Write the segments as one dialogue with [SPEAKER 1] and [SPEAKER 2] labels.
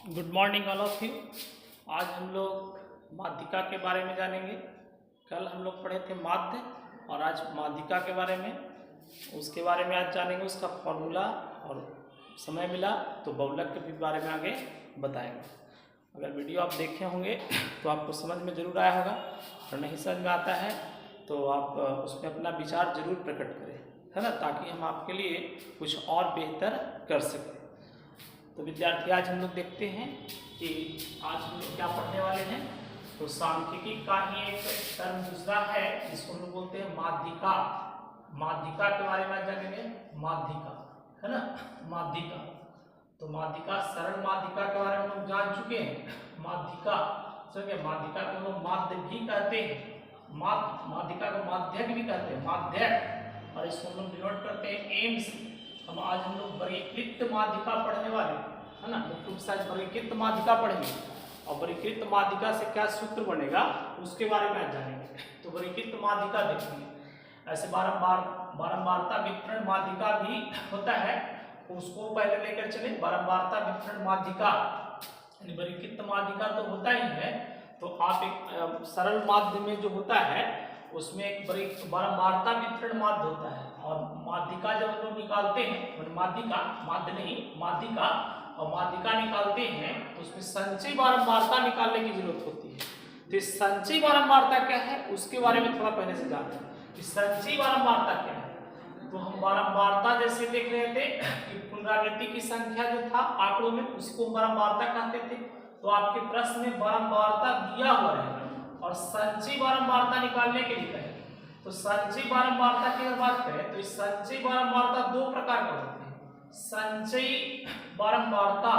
[SPEAKER 1] Good morning all of you. आज हम लोग माध्यिका के बारे में जानेंगे। कल हम लोग पढ़े थे माध्य और आज माध्यिका के बारे में आज जानेंगे, उसका फॉर्मूला, और समय मिला तो बहुलक के भी बारे में आगे बताएंगे। अगर वीडियो आप देखे होंगे तो आपको समझ में ज़रूर आया होगा, और नहीं समझ में आता है तो आप उसमें अपना विचार जरूर प्रकट करें, है ना, ताकि हम आपके लिए कुछ और बेहतर कर सकें। तो विद्यार्थी, आज हम लोग देखते हैं कि आज हम लोग क्या पढ़ने वाले हैं। तो सांख्यिकी का ही एक टर्म दूसरा है जिसको हम लोग बोलते हैं माध्यिका। माध्यिका के बारे में जानेंगे। माध्यिका, है ना, माध्यिका। तो माध्यिका, सरल माध्यिका के बारे में हम लोग जान चुके हैं। माध्यिका, समझे, माध्यिका को हम लोग माध्य भी कहते हैं, माध्यिका को माध्यक भी कहते हैं, माध्यक, और इसको हम लोग डिनोट करते हैं एम से। आज हम लोग वर्गीकृत माध्यिका पढ़ने वाले, है ना, मुख्य साइज वर्गीकृत माध्यिका पढ़ेंगे, और वर्गीकृत माध्यिका से क्या सूत्र बनेगा उसके बारे में आज जानेंगे। तो वर्गीकृत माध्यिका देखेंगे। ऐसे बारंबारता वितरण माध्यिका भी होता है, उसको पहले लेकर चले। बारंबारता वितरण माध्यिका, वर्गीकृत माध्यिका तो होता ही है, तो आप एक सरल माध्य में जो होता है उसमें एक बारंबारता वितरण माध्य होता है, और माध्यिका जब हम लोग निकालते हैं, माध्यिका, माध्य नहीं, माध्यिका, और माध्यिका निकालते हैं तो उसमें संचयी बारंबारता निकालने की जरूरत होती है। तो संचयी बारंबारता क्या है उसके बारे में थोड़ा पहले से जानते हैं कि संचयी बारंबारता क्या है। तो हम बारंबारता जैसे देख रहे थे कि पुनरावृत्ति की संख्या जो था आंकड़ों में, उसको बारंबारता कहते थे। तो आपके प्रश्न में बारंबारता दिया हुआ है और संचयी बारंबारता निकालने के लिए कहे। तो संचयी बारंबारता की अगर बात करें तो इस संचयी बारंबारता दो प्रकार के होते हैं। संचयी बारंबारता,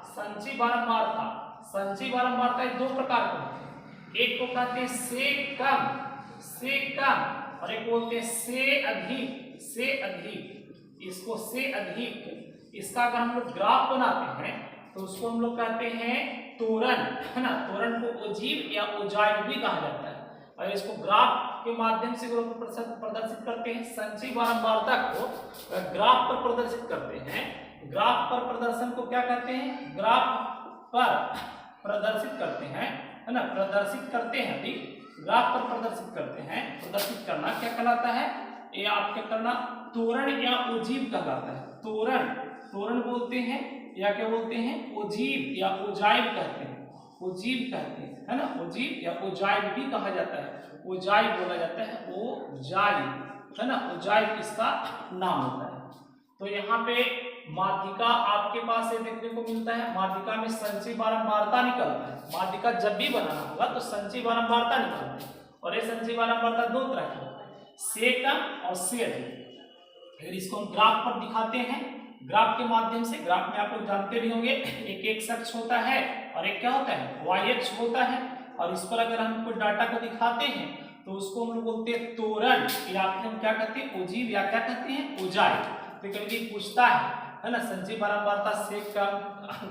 [SPEAKER 1] संचयी बारंबारता, संचयी बारंबारता दो प्रकार के होते हैं। एक को कहते हैं से कम, और एक बोलते हैं से अधिक। इसको से अधिक, इसका अगर हम लोग ग्राफ बनाते हैं तो उसको हम लोग कहते हैं त्वरण, है ना। त्वरण को ओजीव या ओजाइव भी कहा जाता है, और इसको ग्राफ के माध्यम से प्रदर्शित करते हैं। संचयी बारंबारता को ग्राफ पर प्रदर्शित करते हैं। ग्राफ पर प्रदर्शन को क्या कहते हैं? ग्राफ पर प्रदर्शित करते हैं, है ना, प्रदर्शित करते हैं। अभी ग्राफ पर प्रदर्शित करते हैं। प्रदर्शित करना क्या कहलाता है? ये आप क्या करना, त्वरण या ओजीव कहलाता है। त्वरण बोलते हैं या क्या बोलते हैं? ओजीव या ओजाइव कहते हैं, ओजीव कहते हैं, है ना, ओजीव या ओजाइव भी कहा जाता है। ओजाइव बोला जाता है, ओजाइव, है ना, ओजाइव इसका नाम होता है। तो यहाँ पे माध्यिका आपके पास ये देखने को मिलता है, माध्यिका में संचयी बारंबारता निकलता है। माध्यिका जब भी बनाना होगा तो संचयी बारंबारता निकलती है, और ये संचयी बारंबारता दो तरह की होता है, से कम और से अधिक। फिर इसको हम ग्राफ पर दिखाते हैं, ग्राफ के माध्यम से। ग्राफ में आप लोग जानते भी होंगे, एक एक्स अक्ष होता है और एक क्या होता है, वाई अक्ष होता है। और इस पर अगर हम कोई डाटा को दिखाते हैं तो उसको हम लोग बोलते हैं त्वरण, या फिर हम क्या कहते हैं, ओजीव, या क्या कहते हैं, ओजाइव। तो कभी पूछता है ना, संचयी बारंबारता से कम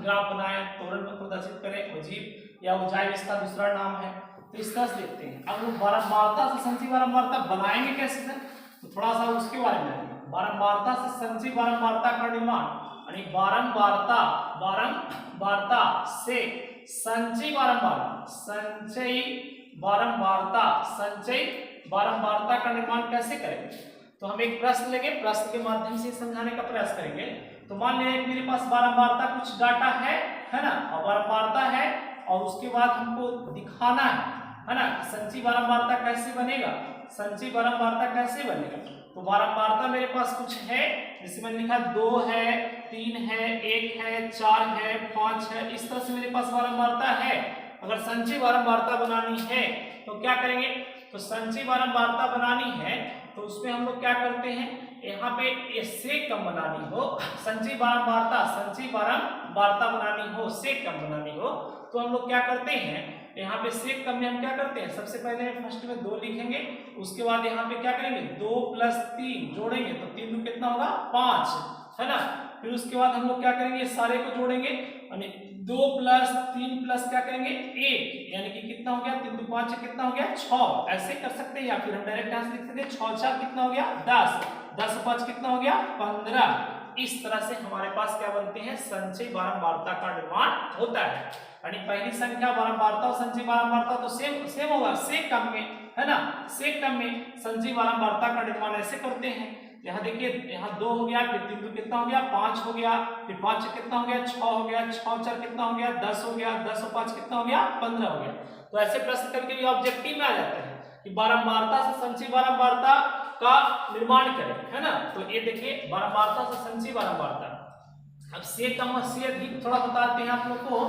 [SPEAKER 1] ग्राफ बनाए, त्वरण को प्रदर्शित करें, ओजीव या ओजाइव इसका दूसरा नाम है। तो इस तरह से देखते हैं। अब लोग बारंबारता से संचयी बारंबारता बनाएंगे कैसे सर, तो थोड़ा सा उसके बारे में। बारंबारता से संचयी बारंबारता का निर्माण, यानी बारंबारता से संचयी बारंबारता का निर्माण कैसे करेंगे? तो हम एक प्रश्न लेंगे, प्रश्न के माध्यम से समझाने का प्रयास करेंगे। तो मान लीजिए मेरे पास बारंबारता कुछ डाटा है ना, और बारंबारता है, और उसके बाद हमको दिखाना है ना, संचयी बारंबारता कैसे बनेगा, संचयी बारंबारता कैसे बनेगा। तो बारंबारता मेरे पास कुछ है, जैसे मैंने लिखा 2 है, 3 है, 1 है, 4 है, 5 है, इस तरह से मेरे पास बारंबारता है। अगर संचयी बारंबारता बनानी है तो क्या करेंगे? तो संचयी बारंबारता बनानी है तो उसमें हम लोग क्या करते हैं, यहाँ पे इससे कम बनानी हो, संचयी बारंबारता बनानी हो, से कम बनानी हो, तो हम लोग क्या करते हैं, यहाँ पे से कम में हम क्या करते हैं, सबसे पहले फर्स्ट में 2 लिखेंगे, उसके बाद यहाँ पे क्या करेंगे, 2 + 3 जोड़ेंगे तो 3 में कितना होगा, 5, है ना। फिर उसके बाद हम लोग क्या करेंगे, सारे को जोड़ेंगे, यानी 2 + 3 + क्या करेंगे, 1, यानी कि कितना हो गया, 3 × 5 कितना हो गया, 6। ऐसे कर सकते हैं, या फिर हम डायरेक्ट आंसर लिख सकते हैं, 6 × 4 कितना हो गया, 10, 10 × 5 कितना हो गया, 15, इस तरह से हमारे पास क्या बनते हैं, संचयी बारंबारता का निर्माण होता है। यानी पहली संख्या बारंबारता और संचयी बारंबारता तो सेम होगा, सेक क्रम में, है ना, सेक क्रम में संचयी बारंबारता का निर्माण ऐसे करते हैं। यहाँ देखिए, यहाँ 2 हो गया, फिर 3 2 कितना हो गया, 5 हो गया, फिर 5 कितना हो गया, 6 हो गया, 6 4 कितना हो गया, 10 हो गया, 10 और 5 कितना हो गया, 15 हो गया। तो ऐसे प्रश्न करके भी ऑब्जेक्टिव में आ जाते हैं कि बारंबारता से संचयी बारंबारता का निर्माण करें, है ना। तो ये देखिए, बारंबारता से संचयी बारंबारता। अब से कम और से अधिक थोड़ा बताते हैं आप लोग को,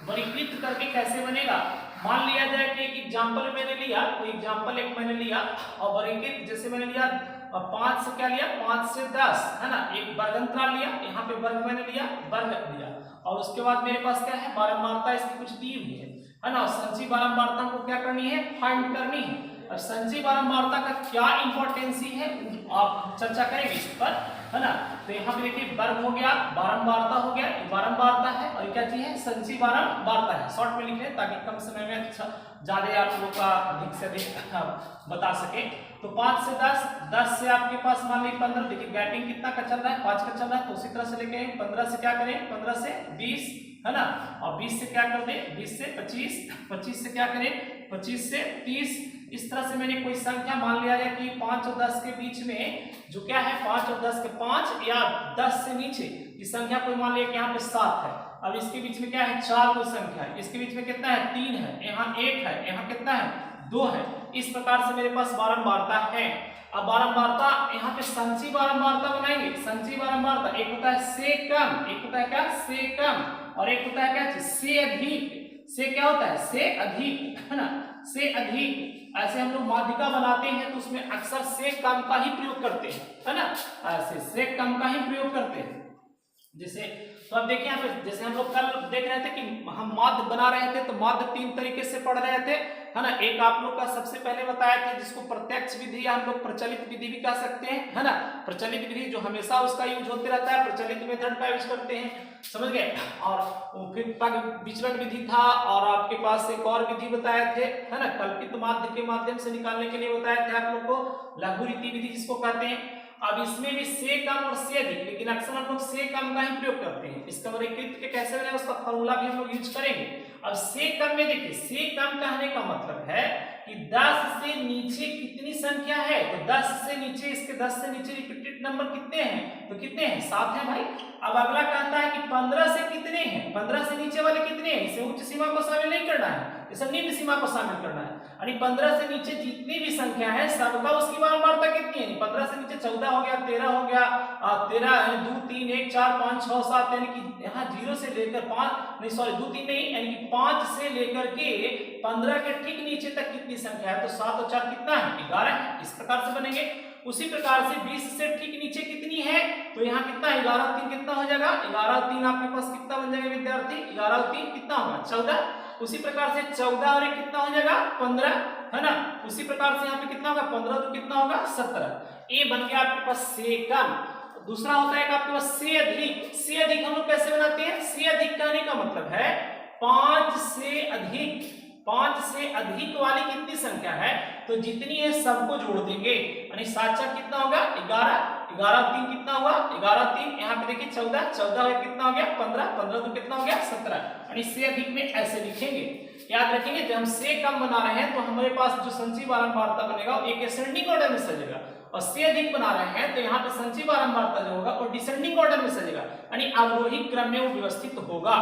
[SPEAKER 1] वर्गीकृत करके कैसे बनेगा। मान लिया जाए कि एक एग्जांपल मैंने लिया, कोई एग्जांपल एक मैंने लिया और वर्गीकृत जैसे मैंने लिया 5 से क्या लिया, 5 से 10, है ना, एक वर्गांतराल लिया, यहाँ पे वर्ग मैंने लिया, वर्ग लिया, और उसके बाद मेरे पास क्या है, बारंबारता इसकी कुछ दी हुई है ना। संचयी बारंबारता को क्या करनी है, फाइंड करनी है। और संचयी बारंबारता का क्या इंपॉर्टेंसी है आप चर्चा करेंगे इस पर, है ना। तो यहाँ पे देखिए, वर्ग हो गया, बारंबारता हो गया, बारंबारता है, और क्या चीज है, संचयी बारंबारता है। शॉर्ट में लिख लें ताकि कम समय में अच्छा ज्यादा आप लोगों का अधिक से अधिक बता सके। तो 5 से 10, 10 से आपके पास मान लीजिए 15, देखिए गैपिंग कितना का चल रहा है, 5 का चल रहा है, तो उसी तरह से लेके 15 से क्या करें, 15 से 20, है ना, और 20 से क्या कर दें, 20 से 25, 25 से क्या करें, 25 से 30। इस तरह से मैंने कोई संख्या मान लिया है कि 5 और 10 के बीच में जो क्या है, 5 और 10 के 5 या 10 से नीचे की संख्या कोई मान लिया कि यहाँ पे 7 है। अब इसके बीच में क्या है, 4 कोई संख्या है, इसके बीच में कितना है, 3 है, यहाँ 1 है, यहाँ कितना है, 2 है। इस प्रकार से मेरे पास बारंबारता है। अब बारंबारता यहाँ पे संचयी बारंबारता बनाएंगे। संचयी बारंबारता एक होता है से कम, एक होता है क्या, से कम, और एक होता है क्या, से अधिक। से क्या होता है, से अधिक, है ना, से अधिक। ऐसे हम लोग माध्यिका बनाते हैं तो उसमें अक्सर से कम का ही प्रयोग करते हैं, है ना, ऐसे से कम का ही प्रयोग करते हैं। जैसे तो अब देखिए यहाँ पे, जैसे हम लोग कल देख रहे थे कि हम माध्य बना रहे थे, तो माध्य 3 तरीके से पढ़ रहे थे, है ना। एक आप लोग का सबसे पहले बताया था जिसको प्रत्यक्ष विधि या हम लोग प्रचलित विधि भी कह सकते हैं, है ना। प्रचलित विधि जो हमेशा उसका यूज होते रहता है, प्रचलित मेथड का यूज करते हैं, समझ गए। और फिर विचलन विधि था, और आपके पास एक और विधि बताए थे, है ना, कल्पित माध्य के माध्यम से निकालने के लिए बताए थे आप लोग को, लघु रीति विधि जिसको कहते हैं। अब इसमें भी से कम और से अधिक, लेकिन अक्सर हम लोग से कम का ही प्रयोग करते हैं। इसका वर्गीकृत के कैसे बने उसका फॉर्मूला भी हम लोग यूज करेंगे। अब से कम में देखिए, से कम कहने का मतलब है कि 10 से नीचे कितनी संख्या है, तो 10 से नीचे, इसके 10 से नीचे रिपीटेड नंबर कितने हैं, तो कितने हैं, 7 हैं भाई। अब अगला कहता है कि 15 से कितने हैं, 15 से नीचे वाले कितने हैं, इसे उच्च सीमा को शामिल नहीं करना है, इसे निम्न सीमा को शामिल करना है। यानी 15 से नीचे जितनी भी संख्या है सबका उसकी बारंबारता कितनी है, 15 से नीचे 14 हो गया, 13 हो गया, 13 2 3 1 4 5 6 7, यानी कि यहाँ 0 से लेकर 5 नहीं सॉरी 2 3 नहीं, यानी कि 5 से लेकर के 15 के ठीक नीचे तक कितनी संख्या है, तो 7 और 4 कितना है, 11 है। इस प्रकार से बनेंगे। उसी प्रकार से 20 से ठीक नीचे कितनी है, तो यहाँ कितना, 11 और 3 कितना हो जाएगा, 11 और 3 आपके पास कितना बन जाएगा विद्यार्थी, 11 और 3 कितना होगा, 14। उसी प्रकार से 14 और 1 कितना हो जाएगा, 15, है ना। उसी प्रकार से यहाँ पे कितना होगा, 15 तो कितना होगा, 17। ये बन गया आपके पास से कम। दूसरा होता है कि आपके पास से अधिक। से अधिक हम लोग कैसे बनाते हैं, से अधिक कहने का मतलब है 5 से अधिक, 5 से अधिक वाली कितनी संख्या है, तो जितनी है सबको जोड़ देंगे, यानी 7 4 कितना होगा, 11, 11 3 कितना हुआ, 11 3, यहाँ पे देखिए 14, 14 कितना हो गया, 15, 15 तो कितना हो गया, 17। यानी से अधिक में ऐसे लिखेंगे। याद रखेंगे, जब हम से कम बना रहे हैं तो हमारे पास जो संचयी बारंबारता बनेगा वो एक असेंडिंग ऑर्डर में सजेगा, और से अधिक बना रहे हैं तो यहाँ पे संचयी बारंबारता जो होगा वो डिसेंडिंग ऑर्डर में सजेगा, यानी अवरोही क्रम में वो व्यवस्थित होगा।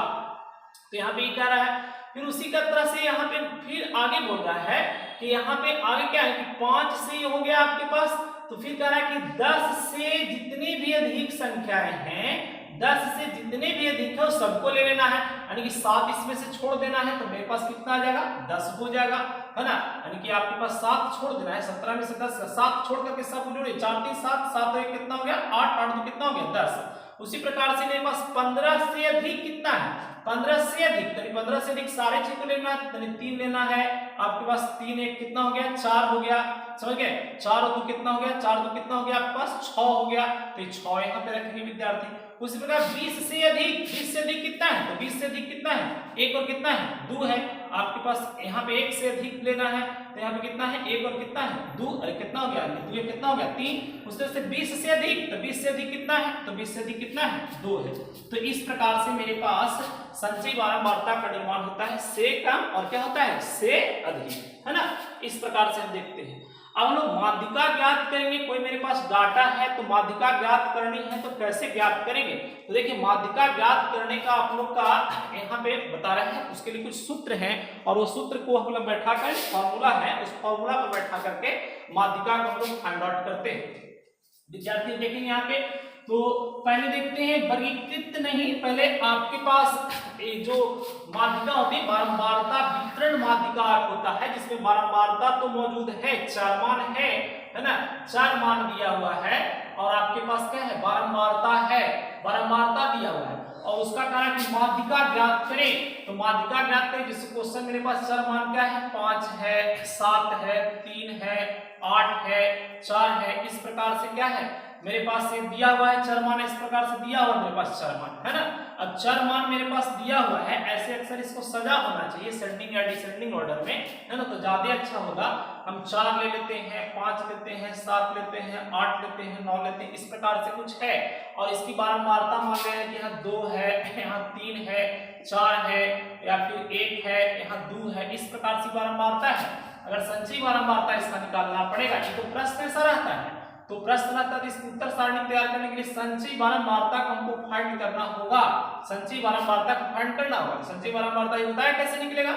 [SPEAKER 1] तो यहाँ पे ये कह रहा है। फिर उसी का तरह से यहाँ पे फिर आगे बोल रहा है कि यहाँ पे आगे क्या है कि 5 से हो गया आपके पास, तो फिर कह रहा है कि 10 से जितनी भी अधिक संख्याएं हैं, 10 से जितने भी अधिक है वो सबको ले लेना है, यानी कि 7 इसमें से छोड़ देना है, तो मेरे पास कितना आ जाएगा, 10 हो जाएगा, है ना। यानी कि आपके पास 7 छोड़ देना है, 17 में से 10, 7 छोड़ करके सब जोड़िए, 4 3 7, 7 1 कितना हो गया, 8, 8 2 कितना हो गया, 10। उसी प्रकार से मेरे पास 15 से अधिक कितना है, 15 से अधिक, यानी 15 से अधिक सारे 6 को लेना है, यानी 3 लेना है। आपके पास 3 1 कितना हो गया, 4 हो गया, समझ गए। 4 और 2 कितना हो गया, 4 2 कितना हो गया, आपके पास 6 हो गया, तो ये 6 यहाँ पे रखेंगे विद्यार्थी। उसी प्रकार 20 से अधिक, 20 से अधिक कितना है, तो 20 से अधिक कितना है, 1 और कितना है, 2 है। आपके पास यहाँ पे एक से अधिक लेना है तो यहाँ पे कितना है, एक और कितना है, 2, अरे कितना हो गया, 2 कितना हो गया, 3, उसमें से 20 से अधिक, तो 20 से अधिक कितना है, तो 20 से अधिक कितना है, 2 है। तो इस प्रकार से मेरे पास संचयी बारंबारता का निर्माण होता है से कम और क्या होता है, से अधिक, है ना। इस प्रकार से हम देखते हैं। अब हम लोग माध्यिका ज्ञात करेंगे। कोई मेरे पास डाटा है तो माध्यिका ज्ञात करनी है तो कैसे ज्ञात करेंगे, तो देखिए माध्यिका ज्ञात करने का आप लोग का यहाँ पे बता रहे हैं, उसके लिए कुछ सूत्र हैं और वो सूत्र को हम लोग बैठा कर, फॉर्मूला है, उस फॉर्मूला को बैठा करके माध्यिका को हम लोग फाइंड आउट करते हैं। विद्यार्थी देखेंगे यहाँ पे, तो पहले देखते हैं वर्गीकृत नहीं, पहले आपके पास जो माध्यिका होती है बारंबारता वितरण माध्यिका होता है, जिसमें बारंबारता तो मौजूद है, 4 मान है ना, 4 मान दिया हुआ है और आपके पास क्या है, बारंबारता है, बारंबारता दिया हुआ है और उसका कारण कि माध्यिका ज्ञात करें, तो माध्यिका ज्ञात करें जिस क्वेश्चन मेरे पास 4 मान क्या है, 5 है, 7 है, 3 है, 8 है, 4 है, इस प्रकार से क्या है मेरे पास से दिया हुआ है 4 मान, इस प्रकार से दिया हुआ मेरे पास 4 मान, है ना। अब 4 मान मेरे पास दिया हुआ है, ऐसे अक्सर इसको सजा होना चाहिए सेंडिंग या डिसेंडिंग ऑर्डर में, है ना, तो ज्यादा अच्छा होगा। हम 4 ले लेते हैं, 5 लेते हैं, 7 लेते हैं, 8 लेते हैं, 9 लेते हैं, इस प्रकार से कुछ है और इसकी बारंबारता मान ले कि यहाँ 2 है, यहाँ 3 है, 4 है या फिर 1 है, यहाँ 2 है, इस प्रकार से बारंबारता है। अगर संचयी बारंबारता इसका निकालना पड़ेगा, ये तो प्रश्न ऐसा रहता है, तो प्रश्न रहता है इसकी उत्तर सारणी तैयार करने के लिए संचयी बारंबारता को हमको फाइंड करना होगा, संचयी बारंबारता को फाइंड करना होगा। संचयी बारंबारता ये बताया कैसे निकलेगा,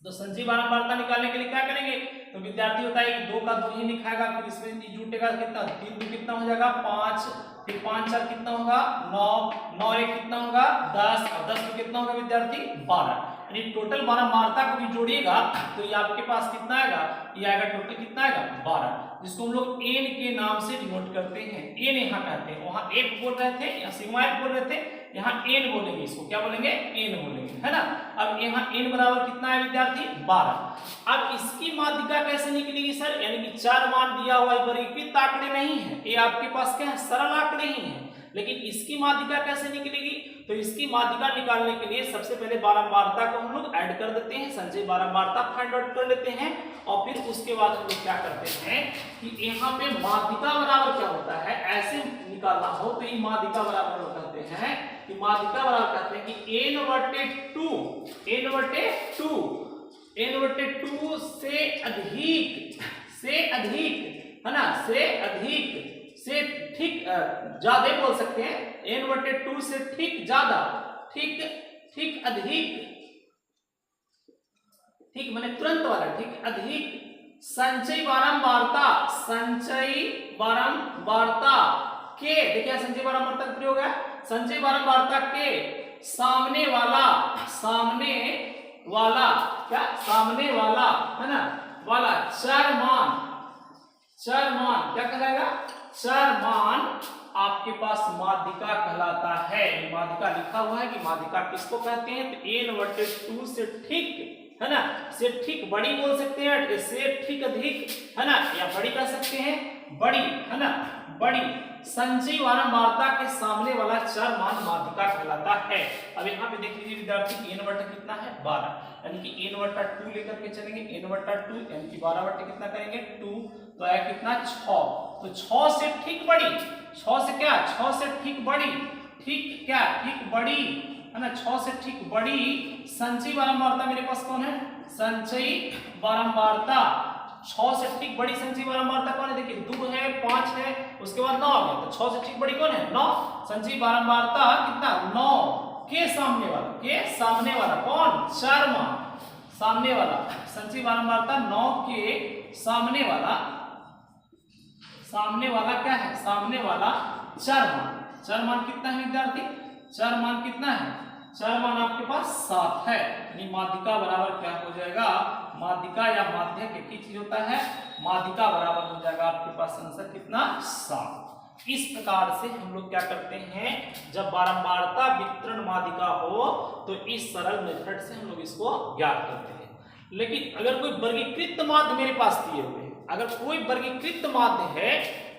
[SPEAKER 1] तो संचयी बारंबारता निकालने के लिए क्या करेंगे, तो विद्यार्थी होता है कि 2 का 2 ही लिखाएगा, फिर इसमें जुटेगा कितना, 3 2 कितना हो जाएगा 5, फिर 5 4 कितना होगा 9, 9 1 कितना होगा 10 और 10 में कितना होगा विद्यार्थी 12, यानी टोटल बारंबारता को भी जोड़िएगा तो ये आपके पास कितना आएगा, ये आएगा टोटल कितना आएगा 12, जिसको हम लोग n के नाम से डिनोट करते हैं। n यहाँ कहते हैं, वहां 1 बोल रहे थे, यहाँ सिग्मा 1 बोल रहे थे, यहाँ n बोलेंगे, इसको क्या बोलेंगे, n बोलेंगे, है ना। अब यहाँ n बराबर कितना है विद्यार्थी 12। अब इसकी माध्यिका कैसे निकलेगी सर, यानी कि 4 मान दिया हुआ है, वर्गीकृत आंकड़े नहीं है, ये आपके पास क्या है सरल आंकड़े ही है, लेकिन इसकी माध्यिका कैसे निकलेगी, तो इसकी माध्यिका निकालने के लिए सबसे पहले बारंबारता को हम लोग ऐड कर देते हैं, संचयी बारंबारता फाइंड आउट कर लेते हैं और फिर उसके बाद हम लोग क्या करते हैं कि यहाँ पे माध्यिका बराबर क्या होता है, ऐसे निकालना हो तो ये माध्यिका बराबर कहते हैं कि माध्यिका बराबर कहते हैं कि n/2 से अधिक है ना, से अधिक से ठीक ज्यादा बोल सकते हैं, n/2 से ठीक ज्यादा, ठीक अधिक, ठीक माने तुरंत वाला, ठीक अधिक संचयी बारंबारता के, देखिए संचयी बारंबारता का प्रयोग है, संचयी बारंबारता के सामने वाला है ना, वाला 4 मान क्या कहलाएगा, 4 मान आपके पास माध्यिका कहलाता है। माध्यिका लिखा हुआ है कि माध्यिका किसको कहते हैं, तो n/2 से ठीक है ना, से ठीक बड़ी बोल सकते हैं, से ठीक अधिक है ना, या बड़ी कह सकते हैं, बड़ी है ना, बड़ी संचयी बारंबारता के सामने वाला 4 मान माध्यिका कहलाता है। अब यहाँ पे देख लीजिए विद्यार्थी n/2 कितना है 12, यानी कि n/2 लेकर के चलेंगे, n/2 यानी कि 12/2 कितना करेंगे 2, तो आया कितना 6, तो 6 से ठीक बड़ी, 6 से क्या, 6 से ठीक बड़ी, ठीक क्या, ठीक बड़ी है ना, 6 से ठीक बड़ी संचयी बारंबारता मेरे पास कौन है, संचयी बारंबारता 6 से ठीक बड़ी संचयी बारंबारता कौन है, देखिए 2 है, 5 है, उसके बाद 9 आ गया, तो 6 से ठीक बड़ी कौन है 9, संचयी बारंबारता कितना 9 के सामने वाला कौन, 4 मान सामने वाला, संचयी बारंबारता 9 के सामने वाला क्या है, सामने वाला 4 मान कितना है विद्यार्थी, 4 मान कितना है, 4 मान आपके पास 7 है, यानी माध्यिका बराबर क्या हो जाएगा, माध्यिका या माध्यक एक ही चीज होता है, माध्यिका बराबर हो जाएगा आपके पास आंसर कितना 7। इस प्रकार से हम लोग क्या करते हैं, जब बारंबारता वितरण माध्यिका हो तो इस सरल मेथड से हम लोग इसको ज्ञात करते हैं। लेकिन अगर कोई वर्गीकृत माध्य मेरे पास दिए हुए, अगर कोई वर्गीकृत माध्य है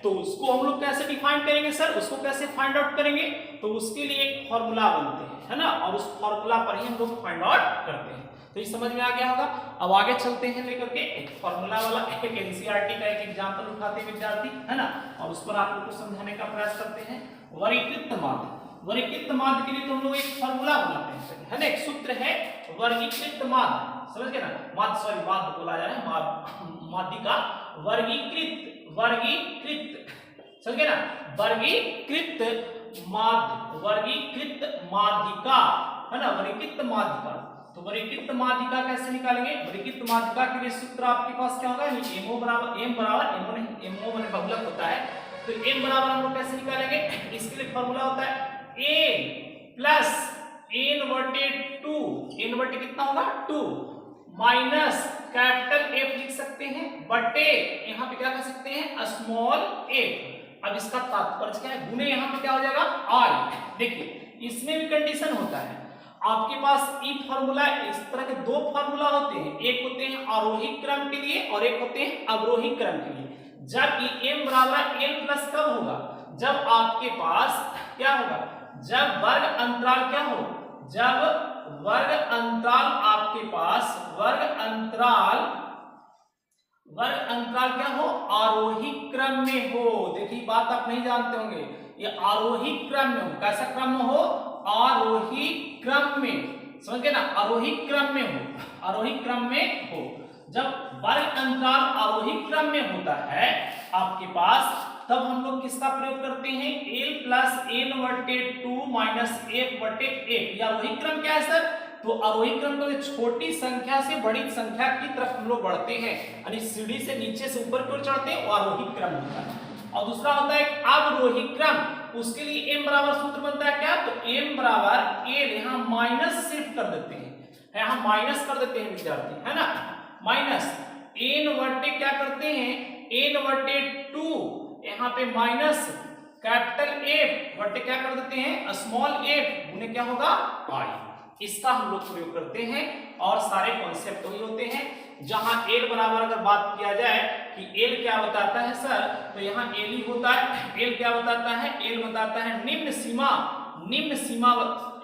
[SPEAKER 1] तो उसको हम लोग कैसे डिफाइन करेंगे सर, उसको कैसे फाइंड आउट करेंगे, तो उसके लिए एक फॉर्मूला बनते हैं, है ना, और उस फॉर्मूला पर ही हम लोग फाइंड आउट करते हैं। तो ये समझ में आ गया होगा। अब आगे चलते हैं लेकर के एक फॉर्मूला वाला एक एनसीईआरटी का एक एग्जांपल उठाते हैं विद्यार्थी, है ना, और उस पर आप लोग को समझाने का प्रयास करते हैं। वर्गीकृत माध्य, वर्गीकृत माध्य के लिए तो हम लोग एक फॉर्मूला बनाते हैं, है ना, एक सूत्र है वर्गीकृत माध्य, समझ गए ना, माध्य सॉरी माध्य बोला जा रहा है, माध्यिका वर्गीकृत, वर्गीकृत समझ गए ना, वर्गीकृत माध्य, वर्गीकृत माध्यिका, है ना, वर्गीकृत माध्यिका। तो वर्गीकृत माध्यिका कैसे निकालेंगे? वर्गीकृत माध्यिका के लिए सूत्र आपके पास क्या होगा, MO बराबर M बराबर MO माने बहुलक होता है, तो M बराबर हम लोग कैसे निकालेंगे? इसके लिए फॉर्मूला होता है A प्लस n/2, n/2 कितना होगा 2 माइनस कैपिटल F लिख सकते हैं बटे यहाँ पे क्या कर सकते हैं स्मॉल f। अब इसका तात्पर्य क्या है, गुणे यहाँ पे क्या हो जाएगा I। देखिए इसमें भी कंडीशन होता है, आपके पास ई फॉर्मूला, इस तरह के दो फॉर्मूला होते हैं, एक होते हैं आरोही क्रम के लिए और एक होते हैं अवरोही क्रम के लिए। जब m बराबर l प्लस कब होगा, जब आपके पास क्या होगा, जब वर्ग अंतराल क्या हो, जब वर्ग अंतराल आपके पास वर्ग अंतराल क्या हो, आरोही क्रम में हो। देखिए बात आप नहीं जानते होंगे, ये आरोही क्रम में हो, कैसा क्रम में हो, आरोही क्रम में, समझ गए ना, आरोही क्रम में हो, आरोही क्रम में हो। जब वर्ग अंतराल आरोही क्रम में होता है आपके पास, तब हम लोग किसका प्रयोग करते हैं, l plus n/2 minus f/1। या आरोही क्रम क्या है सर, तो आरोही क्रम में छोटी संख्या से बड़ी संख्या की तरफ हम लोग बढ़ते हैं, यानी सीढ़ी से नीचे से ऊपर की ओर चढ़ते हैं, वो आरोही क्रम होता है। और दूसरा होता है अवरोही क्रम, उसके लिए m बराबर सूत्र बनता है क्या, तो m बराबर l, यहाँ माइनस शिफ्ट कर देते हैं, यहाँ माइनस कर देते हैं विद्यार्थी, है ना, माइनस n/, क्या करते हैं n/2, यहाँ पे माइनस कैपिटल F बटे क्या कर देते हैं स्मॉल f, गुणे क्या होगा I। इसका हम लोग प्रयोग करते हैं और सारे कॉन्सेप्ट वही होते हैं। जहां l बराबर अगर बात किया जाए कि l क्या बताता है सर, तो यहाँ l ही होता है। l क्या बताता है, l बताता है निम्न सीमा, निम्न सीमा।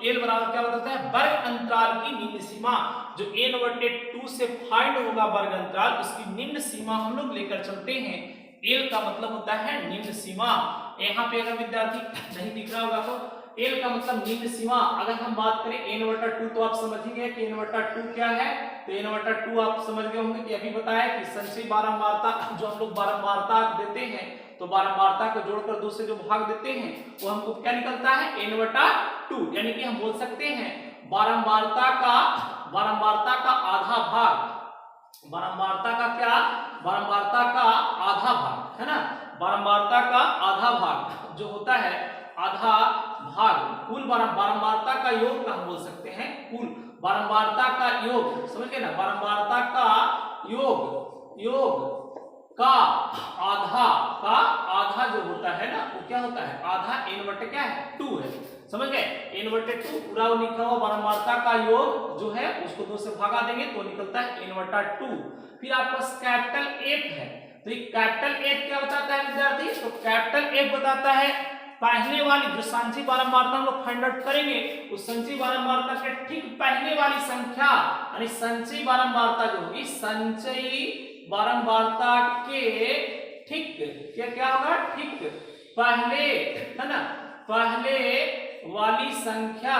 [SPEAKER 1] l बराबर क्या बताता है, वर्ग अंतराल की निम्न सीमा, जो n/2 से फाइंड होगा वर्ग अंतराल, उसकी निम्न सीमा हम लोग लेकर चलते हैं। l का मतलब होता है निम्न सीमा। यहाँ पे अगर विद्यार्थी नहीं दिख रहा होगा तो l का मतलब निम्न सीमा। अगर हम बात करें n/2, तो आप समझ ही गए कि n/2 क्या है, तो n/2 आप समझ गए होंगे कि अभी बताया कि संचयी बारंबारता, जो हम लोग बारंबारता देते हैं, तो बारंबारता को जोड़कर 2 से जो भाग देते हैं वो हमको क्या निकलता है n/2। यानी कि हम बोल सकते हैं बारंबारता का आधा भाग, बारंबारता का क्या, बारंबारता का आधा भाग, है ना, बारंबारता का आधा भाग जो होता है, आधा भाग कुल बारंबारता का योग का हम बोल सकते हैं, कुल बारंबारता का योग, समझ गए ना, बारंबारता का योग का आधा जो होता है ना, वो क्या होता है, आधा n/, क्या है 2 है, समझ गए, n/2 पूरा लिखा हुआ बारंबारता का योग जो है उसको 2 से भागा देंगे तो निकलता है n/2। फिर आपके पास कैपिटल F है, तो ये कैपिटल F क्या बताता है विद्यार्थी, तो कैपिटल F बताता है पहले वाली जो संचयी बारंबारता हम लोग फाइंड आउट करेंगे, उस संचयी बारंबारता के ठीक पहले वाली संख्या, यानी संचयी बारंबारता जो होगी, संचयी बारंबारता के ठीक क्या होगा, ठीक पहले, है ना, पहले वाली संख्या,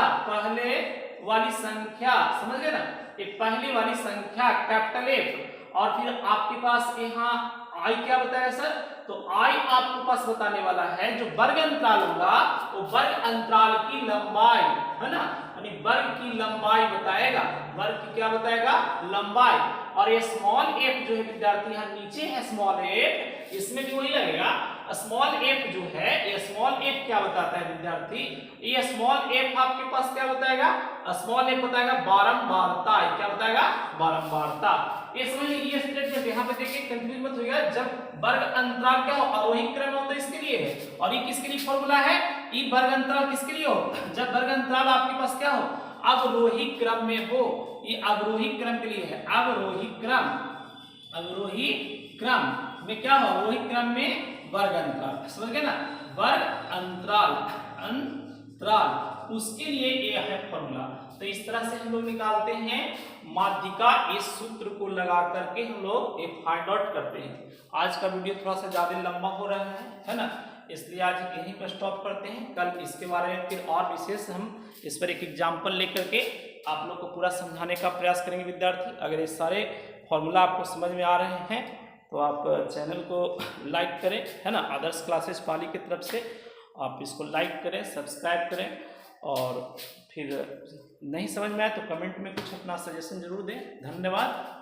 [SPEAKER 1] समझ गए ना, एक पहले वाली संख्या कैपिटल F। और फिर आपके पास यहाँ I क्या बताया सर, तो I आपके पास बताने वाला है जो वर्ग अंतराल होगा, वो वर्ग अंतराल की लंबाई, है ना, यानी वर्ग की लंबाई बताएगा, वर्ग की क्या बताएगा, लंबाई। और ये स्मॉल f जो है विद्यार्थी यहाँ नीचे है स्मॉल f, इसमें भी वही लगेगा। स्मॉल f जो है, ये स्मॉल f क्या बताता है विद्यार्थी, ये स्मॉल f आपके पास क्या बताएगा, स्मॉल f बताएगा बारंबारता, क्या बताएगा बारंबारता। ये समझ लीजिए स्टेटमेंट, यहाँ पे देखिए कंफ्यूज मत होइएगा, जब वर्ग अंतराल क्या हो, आरोही क्रम हो तो इसके लिए है, और ये किसके लिए फॉर्मूला है, ये वर्ग अंतराल किसके लिए हो, जब वर्ग अंतराल आपके पास क्या हो, अवरोही क्रम में हो, ये अवरोही क्रम के लिए है, अवरोही क्रम में क्या हो, अवरोही क्रम में वर्ग अंतराल, समझ गए ना, वर्ग अंतराल त्राल, उसके लिए ये है फॉर्मूला। तो इस तरह से हम लोग निकालते हैं माध्यिका, इस सूत्र को लगा करके हम लोग ये फाइंड आउट करते हैं। आज का वीडियो थोड़ा सा ज्यादा लंबा हो रहा है ना, इसलिए आज यहीं पर स्टॉप करते हैं। कल इसके बारे में फिर और विशेष हम इस पर एक एग्जाम्पल लेकर के आप लोग को पूरा समझाने का प्रयास करेंगे विद्यार्थी। अगर ये सारे फॉर्मूला आपको समझ में आ रहे हैं तो आप चैनल को लाइक करें, है ना, आदर्श क्लासेस पाली की तरफ से आप इसको लाइक करें, सब्सक्राइब करें, और फिर नहीं समझ में आए तो कमेंट में कुछ अपना सजेशन जरूर दें। धन्यवाद।